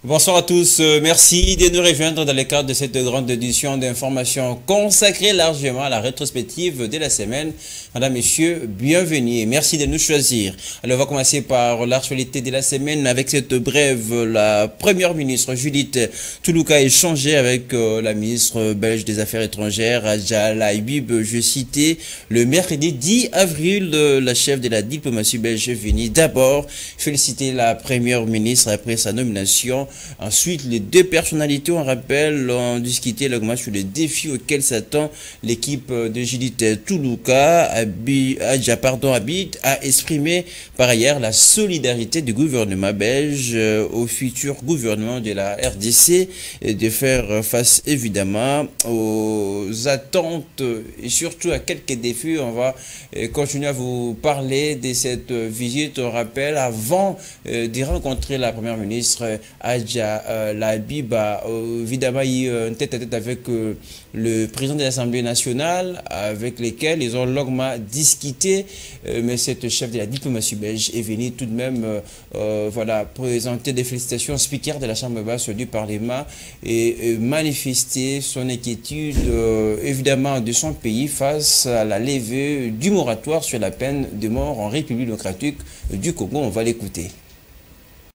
Bonsoir à tous, merci de nous rejoindre dans le cadre de cette grande édition d'information consacrée largement à la rétrospective de la semaine. Madame, Messieurs, bienvenue et merci de nous choisir. Alors on va commencer par l'actualité de la semaine avec cette brève. La première ministre Judith Toulouka a échangé avec la ministre belge des Affaires étrangères, Adja Laïbib, je citais, le mercredi 10 avril, la chef de la diplomatie belge est venue d'abord féliciter la première ministre après sa nomination. Ensuite, les deux personnalités, on rappelle, ont discuté longuement sur les défis auxquels s'attend l'équipe de Judith Toulouka. Abid a exprimé par ailleurs la solidarité du gouvernement belge au futur gouvernement de la RDC et de faire face évidemment aux attentes et surtout à quelques défis. On va continuer à vous parler de cette visite. On rappelle, avant de rencontrer la première ministre Adja Laïbib a évidemment eu un tête-à-tête avec le président de l'Assemblée nationale, avec lesquels ils ont longuement discuté, mais cette chef de la diplomatie belge est venue tout de même voilà, présenter des félicitations au speaker de la Chambre basse du Parlement et manifester son inquiétude évidemment de son pays face à la levée du moratoire sur la peine de mort en République démocratique du Congo. On va l'écouter.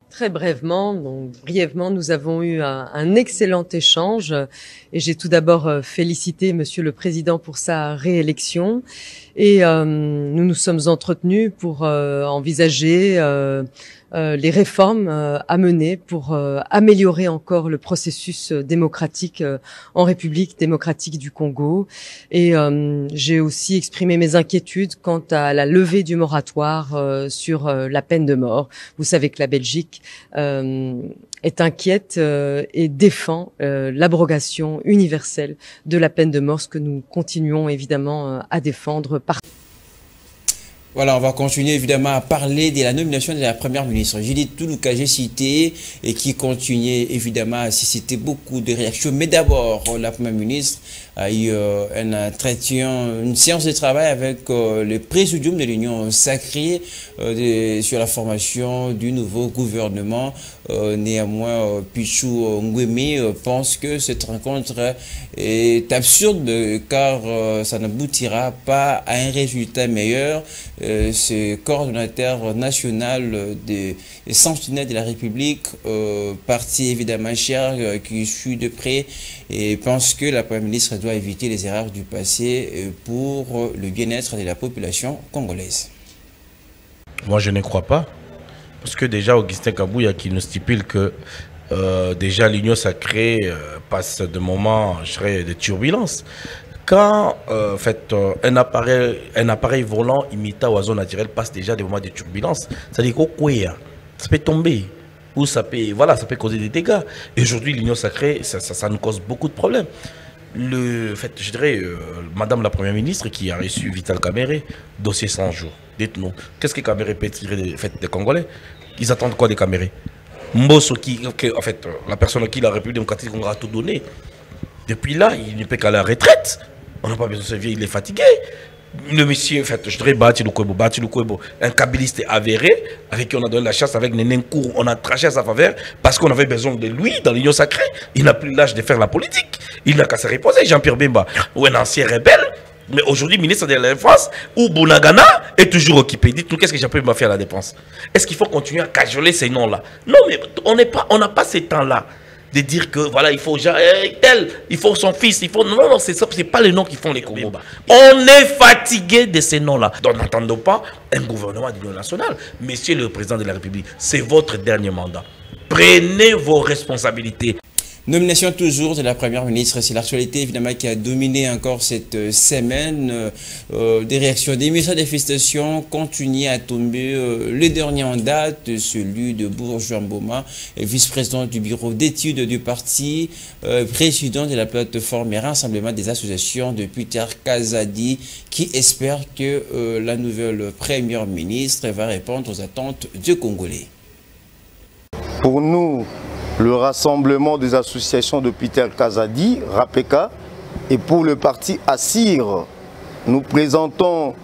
Très brièvement, nous avons eu un excellent échange et j'ai tout d'abord félicité Monsieur le Président pour sa réélection et nous nous sommes entretenus pour envisager les réformes à mener pour améliorer encore le processus démocratique en République démocratique du Congo. Et j'ai aussi exprimé mes inquiétudes quant à la levée du moratoire sur la peine de mort. Vous savez que la Belgique est inquiète et défend l'abrogation universelle de la peine de mort, ce que nous continuons évidemment à défendre. Voilà, on va continuer évidemment à parler de la nomination de la première ministre Judith Toulouka, j'ai cité, et qui continue évidemment à susciter beaucoup de réactions. Mais d'abord, la première ministre a eu un entretien, une séance de travail avec le présidium de l'Union sacrée sur la formation du nouveau gouvernement. Néanmoins, Pichou Nguemi pense que cette rencontre est absurde car ça n'aboutira pas à un résultat meilleur. Ce coordonnateur national des sentinelles de la République, parti évidemment cher, qui suit de près et pense que la première ministre doit éviter les erreurs du passé pour le bien-être de la population congolaise. Moi, je ne crois pas. Parce que déjà, Augustin Kabouya qui nous stipule que déjà l'Union sacrée passe de moments, je dirais, de turbulence. Quand un appareil volant imitant oiseau naturel passe déjà des moments de turbulence, ça dit quoi, ça peut tomber ou ça peut, voilà, ça peut causer des dégâts. Et aujourd'hui, l'Union sacrée, ça nous cause beaucoup de problèmes. Je dirais, Madame la Première ministre qui a reçu Vital Kamerhe, dossier 100 jours. Dites-nous, qu'est-ce que Kamerhe peut tirer des Congolais? Ils attendent quoi des Kamerhe? Mbosso, en fait, la personne à qui la République démocratique du Congo a tout donné, depuis là, il ne peut qu'à la retraite. On n'a pas besoin de se vieux, il est fatigué. Le monsieur, en fait, je dirais Bati Lukwebo, un kabiliste avéré, avec qui on a donné la chasse avec Nenenkour, on a traché à sa faveur parce qu'on avait besoin de lui dans l'Union sacrée. Il n'a plus l'âge de faire la politique. Il n'a qu'à se reposer. Jean-Pierre Bemba, ou un ancien rebelle, mais aujourd'hui ministre de la Défense, ou Bounagana est toujours occupé. Dites-nous, qu'est-ce que Jean-Pierre Bemba fait à la défense? Est-ce qu'il faut continuer à cajoler ces noms-là? Non, mais on n'a pas ces temps-là de dire que voilà, il faut tel, il faut son fils, il faut... Non, c'est pas les noms qui font les combats. On est fatigué de ces noms-là. Donc n'attendons pas un gouvernement d'union nationale. Monsieur le président de la République, c'est votre dernier mandat. Prenez vos responsabilités. Nomination toujours de la première ministre, c'est l'actualité évidemment qui a dominé encore cette semaine. Des réactions, des messages de félicitations continuent à tomber. Le dernier en date, celui de Bourgeois Mboma, vice-président du bureau d'études du parti, président de la plateforme et rassemblement des associations de Peter Kazadi, qui espère que la nouvelle première ministre va répondre aux attentes des Congolais. Pour nous, le rassemblement des associations de Peter Kazadi, RAPECA, et pour le parti Assir, nous présentons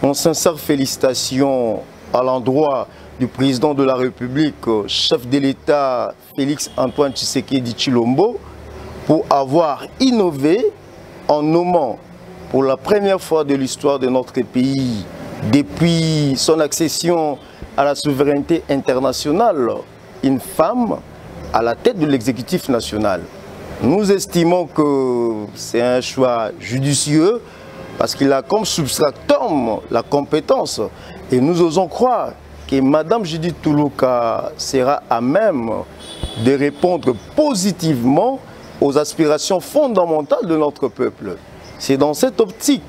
en sincère félicitations à l'endroit du président de la République, chef de l'État Félix Antoine Tshisekedi Tshilombo, pour avoir innové en nommant pour la première fois de l'histoire de notre pays, depuis son accession à la souveraineté internationale, une femme à la tête de l'exécutif national. Nous estimons que c'est un choix judicieux parce qu'il a comme substratum la compétence. Et nous osons croire que Mme Judith Toulouka sera à même de répondre positivement aux aspirations fondamentales de notre peuple. C'est dans cette optique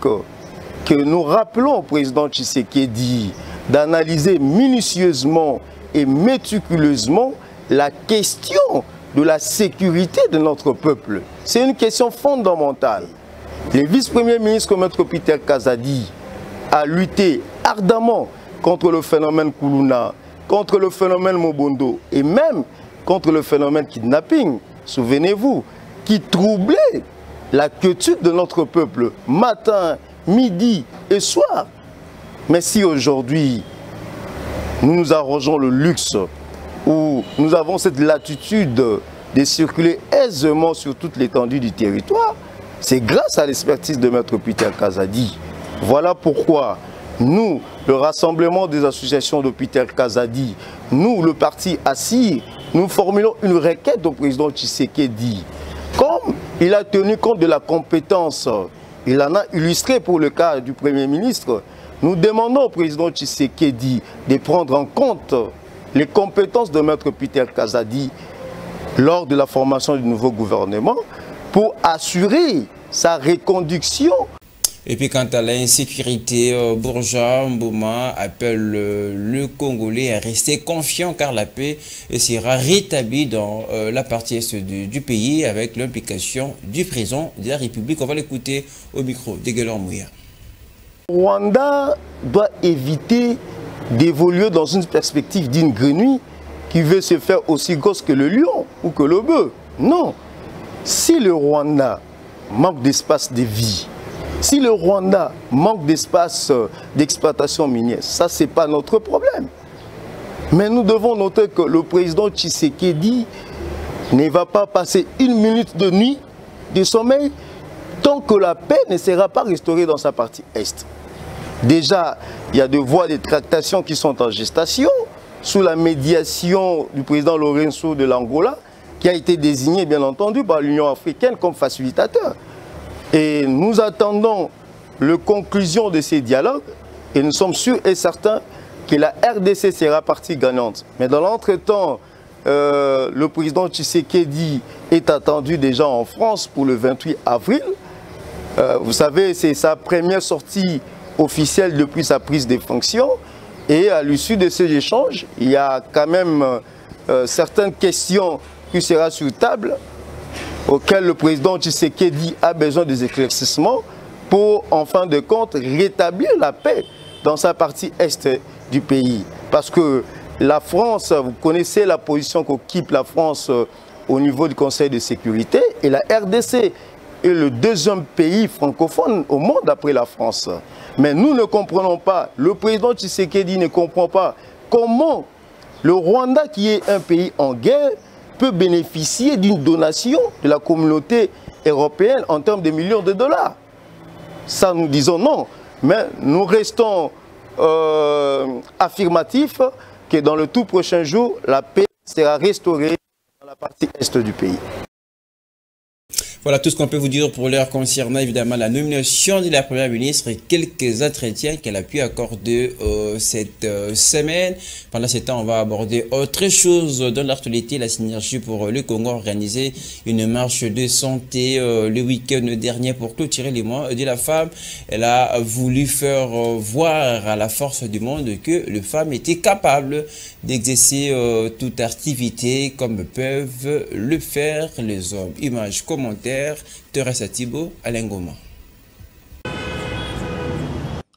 que nous rappelons au président Tshisekedi d'analyser minutieusement et méticuleusement la question de la sécurité de notre peuple. C'est une question fondamentale. Le vice-premier ministre comme Maître Peter Kazadi a lutté ardemment contre le phénomène Koulouna, contre le phénomène Mobondo et même contre le phénomène kidnapping. Souvenez-vous, qui troublait la quiétude de notre peuple matin, midi et soir. Mais si aujourd'hui nous nous arrogeons le luxe où nous avons cette latitude de circuler aisément sur toute l'étendue du territoire, c'est grâce à l'expertise de Maître Peter Kazadi. Voilà pourquoi nous, le rassemblement des associations de Peter Kazadi, nous, le parti ASSIR, nous formulons une requête au président Tshisekedi. Comme il a tenu compte de la compétence, il en a illustré pour le cas du Premier ministre, nous demandons au président Tshisekedi de prendre en compte les compétences de Maître Peter Kazadi lors de la formation du nouveau gouvernement pour assurer sa reconduction. Et puis quant à l'insécurité, Bourja Mbouma appelle le Congolais à rester confiant car la paix sera rétablie dans la partie est du pays avec l'implication du président de la République. On va l'écouter au micro de Guélor Mouya. Rwanda doit éviter d'évoluer dans une perspective d'une grenouille qui veut se faire aussi grosse que le lion ou que le bœuf. Non. Si le Rwanda manque d'espace de vie, si le Rwanda manque d'espace d'exploitation minière, ça c'est pas notre problème. Mais nous devons noter que le président Tshisekedi ne va pas passer une minute de nuit de sommeil tant que la paix ne sera pas restaurée dans sa partie est. Déjà, il y a des voies de tractation qui sont en gestation sous la médiation du président Lorenzo de l'Angola, qui a été désigné bien entendu par l'Union africaine comme facilitateur. Et nous attendons la conclusion de ces dialogues et nous sommes sûrs et certains que la RDC sera partie gagnante. Mais dans l'entretemps, le président Tshisekedi est attendu déjà en France pour le 28 avril. Vous savez, c'est sa première sortie officielle depuis sa prise de fonction. Et à l'issue de ces échanges, il y a quand même certaines questions qui seront sur table auxquelles le président Tshisekedi a besoin des éclaircissements pour, en fin de compte, rétablir la paix dans sa partie est du pays. Parce que la France, vous connaissez la position qu'occupe la France au niveau du Conseil de sécurité, et la RDC est le deuxième pays francophone au monde après la France. Mais nous ne comprenons pas, le président Tshisekedi ne comprend pas comment le Rwanda, qui est un pays en guerre, peut bénéficier d'une donation de la communauté européenne en termes de millions de dollars. Ça, nous disons non. Mais nous restons affirmatifs que dans le tout prochain jour, la paix sera restaurée dans la partie est du pays. Voilà tout ce qu'on peut vous dire pour l'heure concernant évidemment la nomination de la Première ministre et quelques entretiens qu'elle a pu accorder cette semaine. Pendant ce temps, on va aborder autre chose dans l'actualité. La Synergie pour le Congo a organisé une marche de santé le week-end dernier pour clôturer les mois de la femme. Elle a voulu faire voir à la force du monde que les femmes étaient capables d'exercer toute activité comme peuvent le faire les hommes. Images, commentaires. Teresa Thibault, Alain Goma.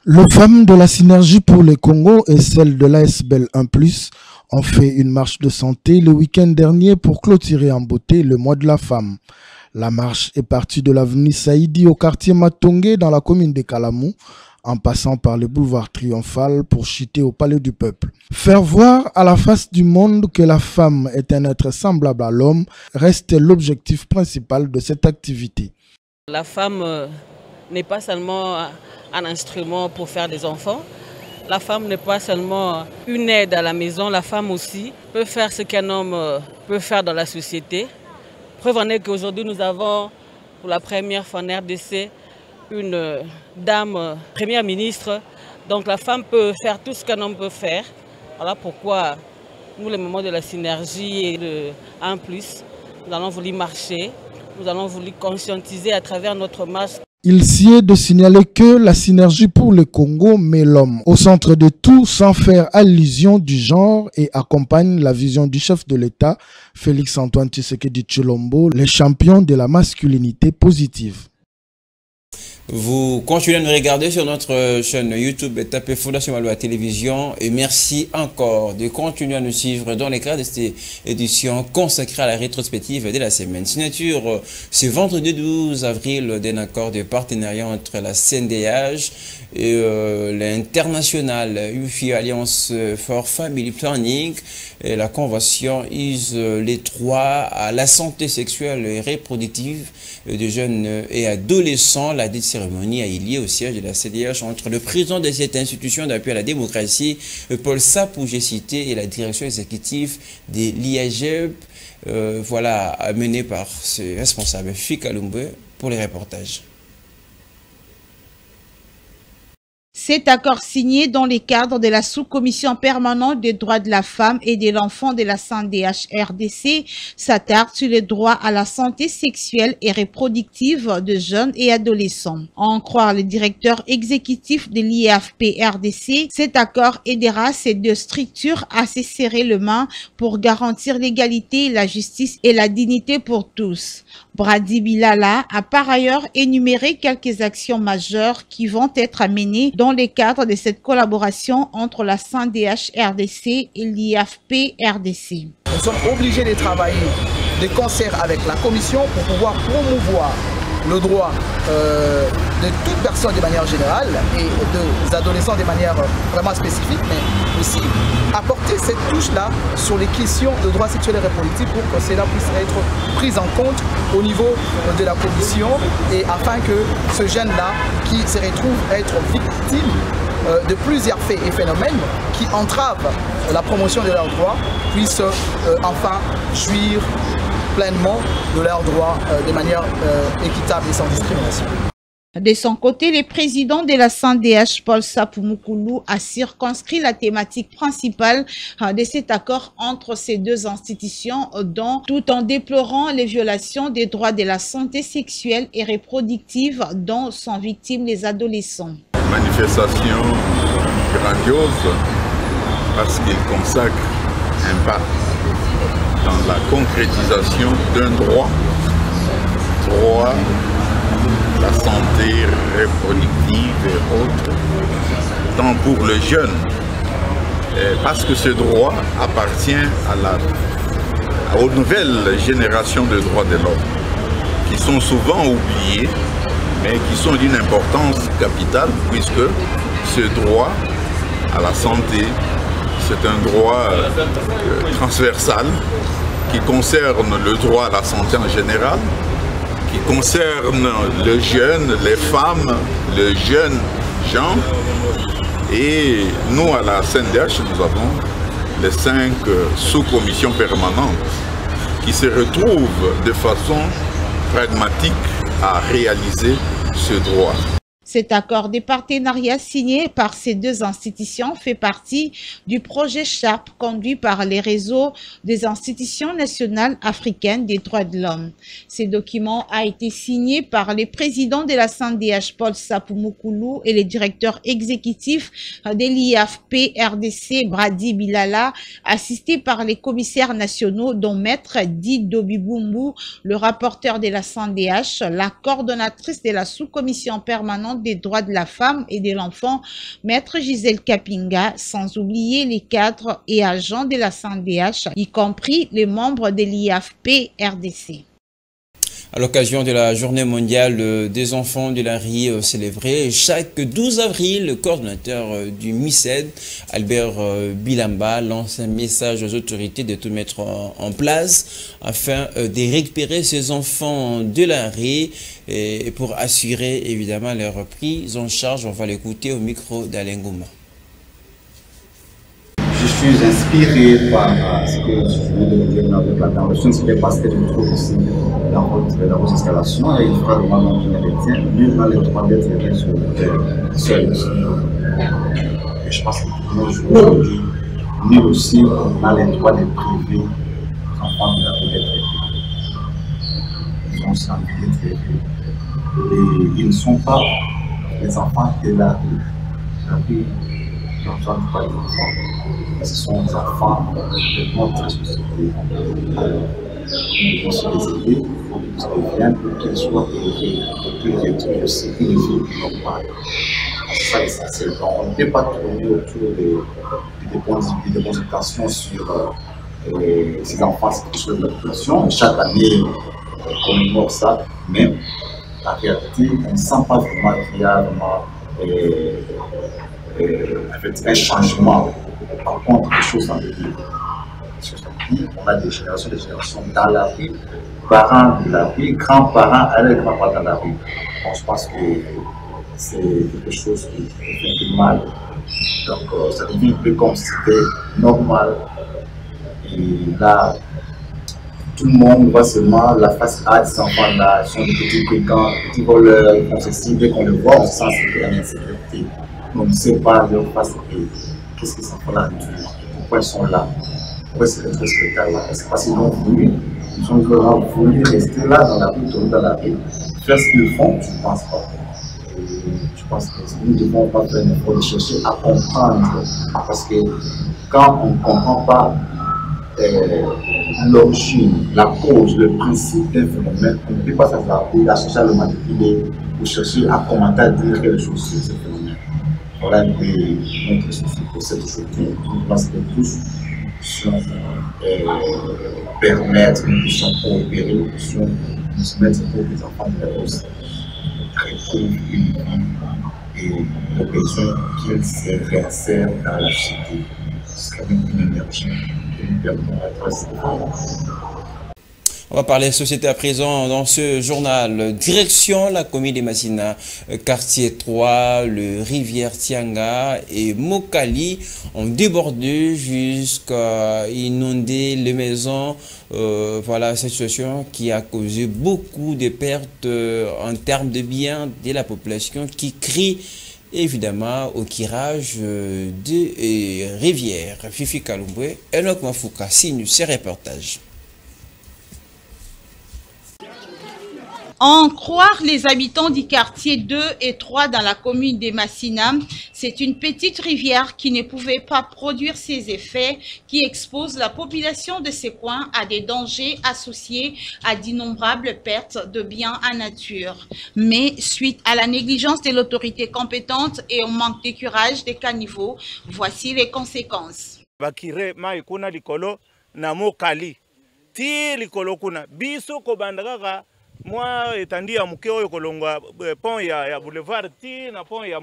Les femmes de la Synergie pour le Congo et celles de l'ASBEL 1+, ont fait une marche de santé le week-end dernier pour clôturer en beauté le mois de la femme. La marche est partie de l'avenue Saïdi au quartier Matongé dans la commune de Kalamou en passant par le boulevard Triomphal pour chuter au Palais du Peuple. Faire voir à la face du monde que la femme est un être semblable à l'homme reste l'objectif principal de cette activité. La femme n'est pas seulement un instrument pour faire des enfants. La femme n'est pas seulement une aide à la maison. La femme aussi peut faire ce qu'un homme peut faire dans la société. Preuve en est qu'aujourd'hui, nous avons pour la première fois en RDC une dame première ministre. Donc la femme peut faire tout ce qu'un homme peut faire. Voilà pourquoi nous, les moments de la synergie et de 1+, nous allons vouloir marcher. Nous allons vouloir conscientiser à travers notre marche. Il s'y est de signaler que la synergie pour le Congo met l'homme au centre de tout sans faire allusion du genre et accompagne la vision du chef de l'État, Félix Antoine Tshisekedi Tshilombo, les champions de la masculinité positive. Vous continuez à nous regarder sur notre chaîne YouTube, tapez Fondation Maloa Télévision, et merci encore de continuer à nous suivre dans les cadres de cette édition consacrée à la rétrospective de la semaine. Signature ce vendredi 12 avril d'un accord de partenariat entre la CNDH et l'international UFI Alliance for Family Planning et la convention ISE les droits à la santé sexuelle et reproductive des jeunes et adolescents. La dite cérémonie a eu lieu au siège de la CDH entre le président de cette institution d'appui à la démocratie, Paul Sapou, j'ai cité, et la direction exécutive de l'IAGEP, voilà, amenée par ce responsable Fika Lumbe pour les reportages. Cet accord signé dans le cadre de la sous-commission permanente des droits de la femme et de l'enfant de la CNDH-RDC s'attarde sur les droits à la santé sexuelle et reproductive de jeunes et adolescents. À en croire le directeur exécutif de l'IAFP-RDC, cet accord aidera ces deux structures à se serrer les mains pour garantir l'égalité, la justice et la dignité pour tous. Brady Bilala a par ailleurs énuméré quelques actions majeures qui vont être menées dans le cadre de cette collaboration entre la CNDH-RDC et l'IAFP-RDC. Nous sommes obligés de travailler de concert avec la Commission pour pouvoir promouvoir le droit de toute personne de manière générale et des adolescents de manière vraiment spécifique, mais aussi apporter cette touche-là sur les questions de droits sexuels et reproductifs pour que cela puisse être pris en compte au niveau de la Commission et afin que ce jeune-là qui se retrouve être victime de plusieurs faits et phénomènes qui entravent la promotion de leurs droits puisse enfin jouir pleinement de leurs droits de manière équitable et sans discrimination. De son côté, le président de la CNDH, Paul Sapou Moukoulou, a circonscrit la thématique principale de cet accord entre ces deux institutions, tout en déplorant les violations des droits de la santé sexuelle et reproductive dont sont victimes les adolescents. Manifestation grandiose parce qu'il consacre un pas dans la concrétisation d'un droit à la santé reproductive et autres, tant pour le jeune, parce que ce droit appartient aux nouvelles générations de droits de l'homme, qui sont souvent oubliées, mais qui sont d'une importance capitale, puisque ce droit à la santé, c'est un droit transversal qui concerne le droit à la santé en général, qui concerne le jeune, les femmes, le jeune gens. Et nous, à la CNDH, nous avons les 5 sous-commissions permanentes qui se retrouvent de façon pragmatique à réaliser ce droit. Cet accord de partenariat signé par ces deux institutions fait partie du projet SHARP conduit par les réseaux des institutions nationales africaines des droits de l'homme. Ce document a été signé par le président de la CNDH, Paul Sapou Moukoulou, et le directeur exécutif de l'IAFP-RDC, Brady Bilala, assisté par les commissaires nationaux dont Maître Dido Bibumbu, le rapporteur de la CNDH, la coordonnatrice de la sous-commission permanente des droits de la femme et de l'enfant, Maître Gisèle Kapinga, sans oublier les cadres et agents de la CNDH, y compris les membres de l'IAFP-RDC. À l'occasion de la journée mondiale des enfants de la rue célébrée chaque 12 avril, le coordinateur du MICED, Albert Bilamba, lance un message aux autorités de tout mettre en place afin de récupérer ces enfants de la rue et pour assurer évidemment leur prise en charge. On va l'écouter au micro d'Alain Gouma. Je suis inspiré par ce que je venais de dire avec la narration, c'est parce que je me trouve aussi dans vos installations et il fera le moment qui m'appartient, nul n'a le droit d'être sur le terrain seul. Et je pense que nous, je vous dis, nul aussi n'a le droit de priver les enfants de la vie d'être élevés. Ils ont envie d'être élevés. Et ils ne sont pas les enfants de la rue. La rue, ils n'entendent pas les enfants. Ce sont des enfants de notre société. Nous devons se les aider, il faut qu'ils deviennent pour qu'ils soient élevés, pour qu'ils retrouvent aussi une vie normale. C'est ça l'essentiel. On ne peut pas tourner autour des consultations sur ces enfants, c'est quelque chose de la population. Chaque année, on commémore ça, mais la réalité, on ne sent pas vraiment qu'il y a vraiment un changement. Par contre, les choses sont devenues. On a des générations dans la rue, parents de la rue, grands-parents avec grands-parents dans la rue. Bon, je pense que c'est quelque chose qui fait un peu mal. Donc, ça devient un peu comme si c'était normal. Et là, tout le monde voit seulement la face A de ces enfants-là. Ils sont des petits brigands, des petits voleurs, ils font ceci. Dès qu'on le voit, on sent qu'il y a une insécurité. On ne sait pas leur face A. Qu'est-ce que ces enfants-là disent? Pourquoi ils sont là? Pourquoi c'est ce spectacle-là? Est-ce parce qu'ils ont voulu? Ils ont vraiment voulu rester là dans la rue, tourner dans la rue, faire ce qu'ils font? Je ne pense pas. Je pense que nous ne devons pas faire un effort de chercher à comprendre. Parce que quand on ne comprend pas l'origine, la cause, le principe d'un phénomène, on ne peut pas s'attarder à chercher à le manipuler ou chercher à commenter, à dire quelque chose sur ce phénomène. Voilà un peu notre souci pour cette journée. Nous pensons que tous puissions permettre, nous puissions coopérer, nous puissions nous mettre pour que les enfants de la Rose retrouvent une vie et le besoin qu'ils se réinsèrent dans la société. Ce serait une énergie qui nous permettra d'être assez forts. On va parler société à présent dans ce journal. Direction la commune de Massina, quartier 3, le rivière Tianga et Mokali ont débordé jusqu'à inonder les maisons. Voilà cette situation qui a causé beaucoup de pertes en termes de biens de la population qui crie évidemment au tirage des rivières. Fifi Kalumbwe, Enoch Mafouka signe ce reportage. En croire les habitants du quartier 2 et 3 dans la commune de Massina, c'est une petite rivière qui ne pouvait pas produire ses effets, qui expose la population de ces coins à des dangers associés à d'innombrables pertes de biens en nature. Mais suite à la négligence de l'autorité compétente et au manque de curage des caniveaux, voici les conséquences. Bakire mai kuna likolo na Mokali. Ti likolo kuna biso ko bandaka moi etandia muke oyo kolongwa pont ya boulevard ti na pont ya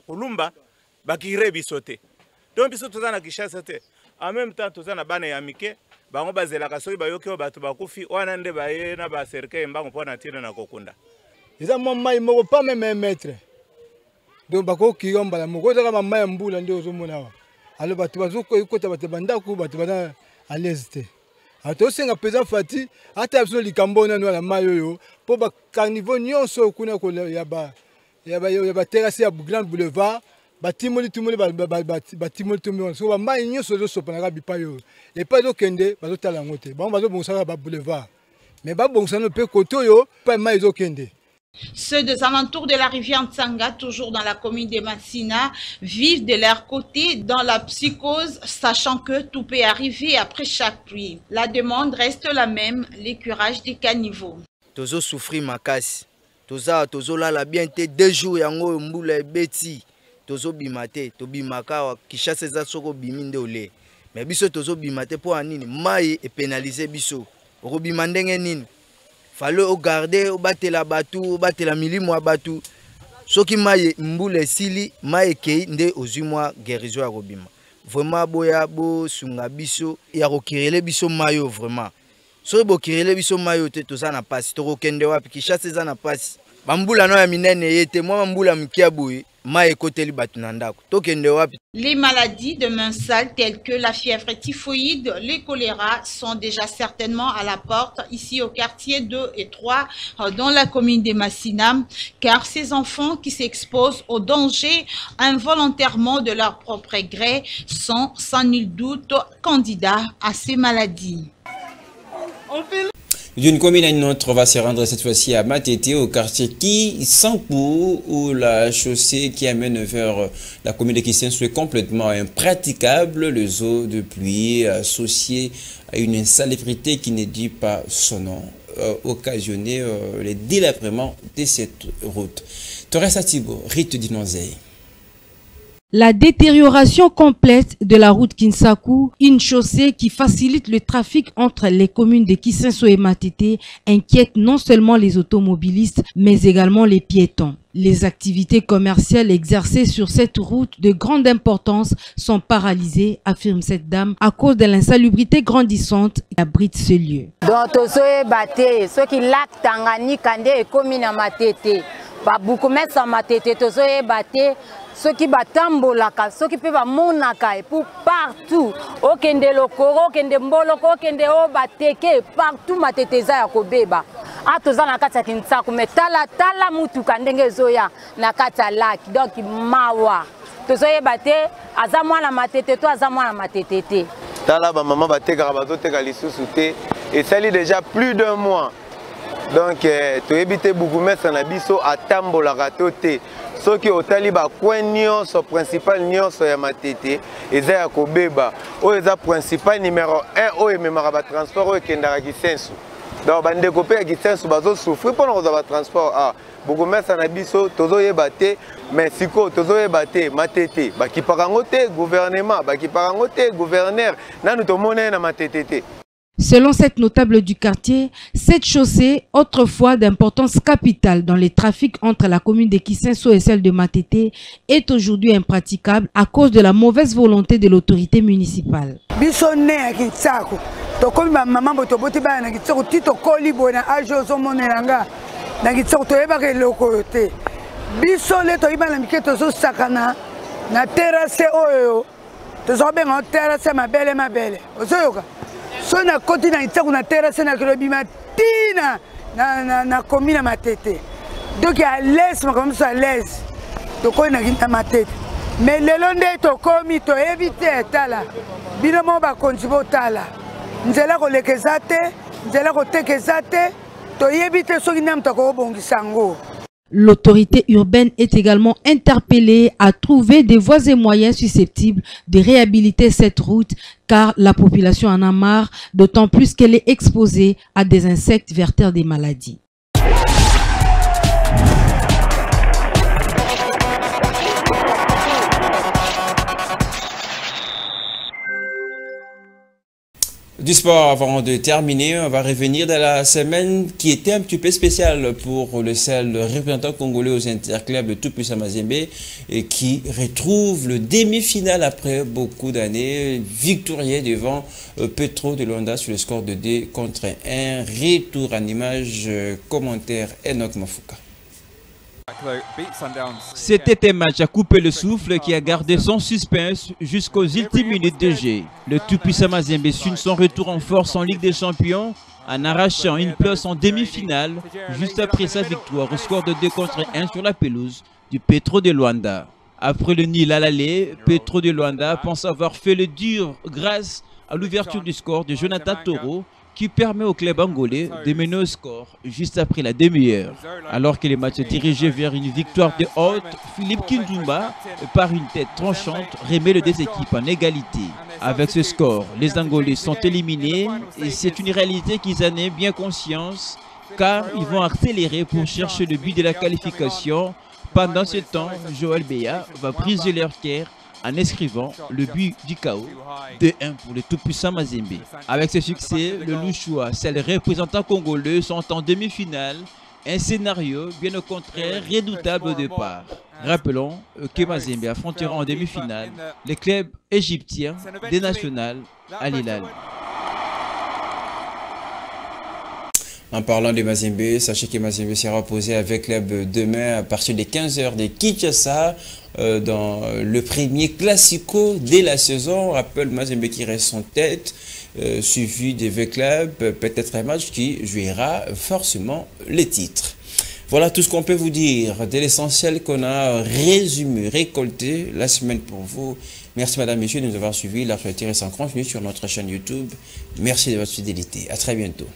Kulumba bakire bisote. Donc biso tozana Kishasa te. En même temps tozana bana ya mike bango bazela kasoki bayoki o batu bakufi wana nde baye na ba cercle mbango pona tire na kokunda. Eza mama moko pas même un mètre. Donc bako kiyomba la moko zaka mama ya mbula nde ozomona wa. Alors batu bazoko ikota batu bandaku batu bana à l'aise te. Atosenga peza fati ata absolu likambo na na mayoyo po ba carnivo nyonso kuna ko ya ba terrasse ya Grand Boulevard batimoli tumoli batimoli tumoli so ba mai nyonso zo sopa na bipa yo et pas do kende bazo tala ngote ba bazo bonsala ba boulevard mais ba bonsala pe koto yo pas mai zo kende. Ceux des alentours de la rivière Tsanga, toujours dans la commune de Massina, vivent de leur côté dans la psychose, sachant que tout peut arriver après chaque pluie. La demande reste la même, l'écurage des caniveaux. Tozo souffrir makasi. Tozo la bien te 2 jours yango mbula ebeti. Tozo bimate, to bimaka Kishasa za soko biminde ole. Mais biso tozo bimate po anini mai e pénaliser biso. Robimandenge nini. fallait garder au batela batu au batela milimo batu soki maye mbule sili maye kei nde ozimwa guérison ya robima vraiment boya bo sunga biso ya kokirele biso mayo vraiment soki bokirele biso mayo te toza na pasi tokokende wapi Kinshasa eza na pasi bambula no ya minene yete mwa mbula mkia boye maye koteli batu na ndako tokende wapi. Les maladies de main sale telles que la fièvre typhoïde, les choléra sont déjà certainement à la porte ici au quartier 2 et 3 dans la commune de Massinam, car ces enfants qui s'exposent au danger involontairement de leur propre gré sont sans nul doute candidats à ces maladies. D'une commune à une autre, on va se rendre cette fois-ci à Matete, au quartier Kisampou, où la chaussée qui amène vers la commune de Kisenso est complètement impraticable. Les eaux de pluie associées à une insalubrité qui ne dit pas son nom, occasionné les délabrements de cette route. Torres Atibo, Rite d'Inonzei. La détérioration complète de la route Kinsakou, une chaussée qui facilite le trafic entre les communes de Kisenso et Matete, inquiète non seulement les automobilistes, mais également les piétons. Les activités commerciales exercées sur cette route de grande importance sont paralysées, affirme cette dame, à cause de l'insalubrité grandissante qui abrite ce lieu. Donc, ceux qui lac Tanganyika et commune à Matete, beaucoup mettre à Matete, ceux qui batambolaka, ceux qui peuvent monaka et pour partout, okende lokoro, okende mboloko, okende obateke, partout mateteza ya kobeba. Atoza na kati ya Kinsaku, mais tala mutuka ndenge zoya na kati ya laki, donc mawa. Tozoye bate, azamwa na matete, to azamwa na matete te. Tala ba maman bateka bazoteka lisusu te, et ça déjà plus d'un mois. Donc to ebite bougumestre na biso atambolaka to te. Ce qui est tali ba coin nyonso principal nyonso ya Matete eza ya kobeba o eza principal numéro 1 o ememaka ba transport o ekendaka Kisenso. Donc bande kopé ya Kisenso bazo souffrir pour nos ba transport beaucoup mettre na biso tozoyeba te mais siko tozoyeba te Matete bakipaka ngo te gouvernement bakipaka ngo te gouverneur nanu tomone na Matete te. Selon cette notable du quartier, cette chaussée, autrefois d'importance capitale dans les trafics entre la commune de Kisenso et celle de Matete, est aujourd'hui impraticable à cause de la mauvaise volonté de l'autorité municipale. So na koti na itsaku na terrasse na kilo bimatina na commune na Matete. Donc à l'aise ma comme ça à l'aise. To ko na kinta Matete. Mais lelo nde to komi to éviter tala. Bino mo ba konzibo tala. Nzela ko lekezate, nzela ko tekezate, to éviter so kinam to ko bongisa ngo. L'autorité urbaine est également interpellée à trouver des voies et moyens susceptibles de réhabiliter cette route car la population en a marre, d'autant plus qu'elle est exposée à des insectes vecteurs des maladies. Du sport, avant de terminer, on va revenir dans la semaine qui était un petit peu spéciale pour le seul représentant congolais aux interclubs de Tout-Puissant Mazembe et qui retrouve le demi-finale après beaucoup d'années, victorieux devant Petro de Luanda sur le score de 2-1. Retour en image, commentaire Enoch Mafuka. C'était un match à couper le souffle qui a gardé son suspense jusqu'aux ultimes minutes de jeu. Le tout-puissant Mazembe signe son retour en force en Ligue des Champions en arrachant une place en demi-finale juste après sa victoire au score de 2-1 sur la pelouse du Petro de Luanda. Après le nil à l'aller, Petro de Luanda pense avoir fait le dur grâce à l'ouverture du score de Jonathan Toro qui permet au club angolais de mener au score juste après la demi-heure. Alors que les matchs se dirigeaient vers une victoire de haute, Philippe Kindumba, par une tête tranchante, remet les deux équipes en égalité. Avec ce score, les Angolais sont éliminés et c'est une réalité qu'ils en aient bien conscience car ils vont accélérer pour chercher le but de la qualification. Pendant ce temps, Joël Béa va briser leur cœur en inscrivant le but du chaos 2-1 pour le tout-puissant Mazembe. Avec ce succès, le Louchoua, ses représentants congolais sont en demi-finale, un scénario bien au contraire redoutable au départ. Rappelons que Mazembe affrontera en demi-finale les clubs égyptiens des nationales Al Hilal. En parlant de Mazembe, sachez que Mazembe sera opposé avec club demain à partir de 15h de Kinshasa dans le premier classico de la saison. Rappelle Mazembe qui reste en tête, suivi des deux clubs, peut-être un match qui jouera forcément les titres. Voilà tout ce qu'on peut vous dire de l'essentiel qu'on a résumé, récolté la semaine pour vous. Merci madame, messieurs de nous avoir suivis. L'actualité reste en continu sur notre chaîne YouTube. Merci de votre fidélité. À très bientôt.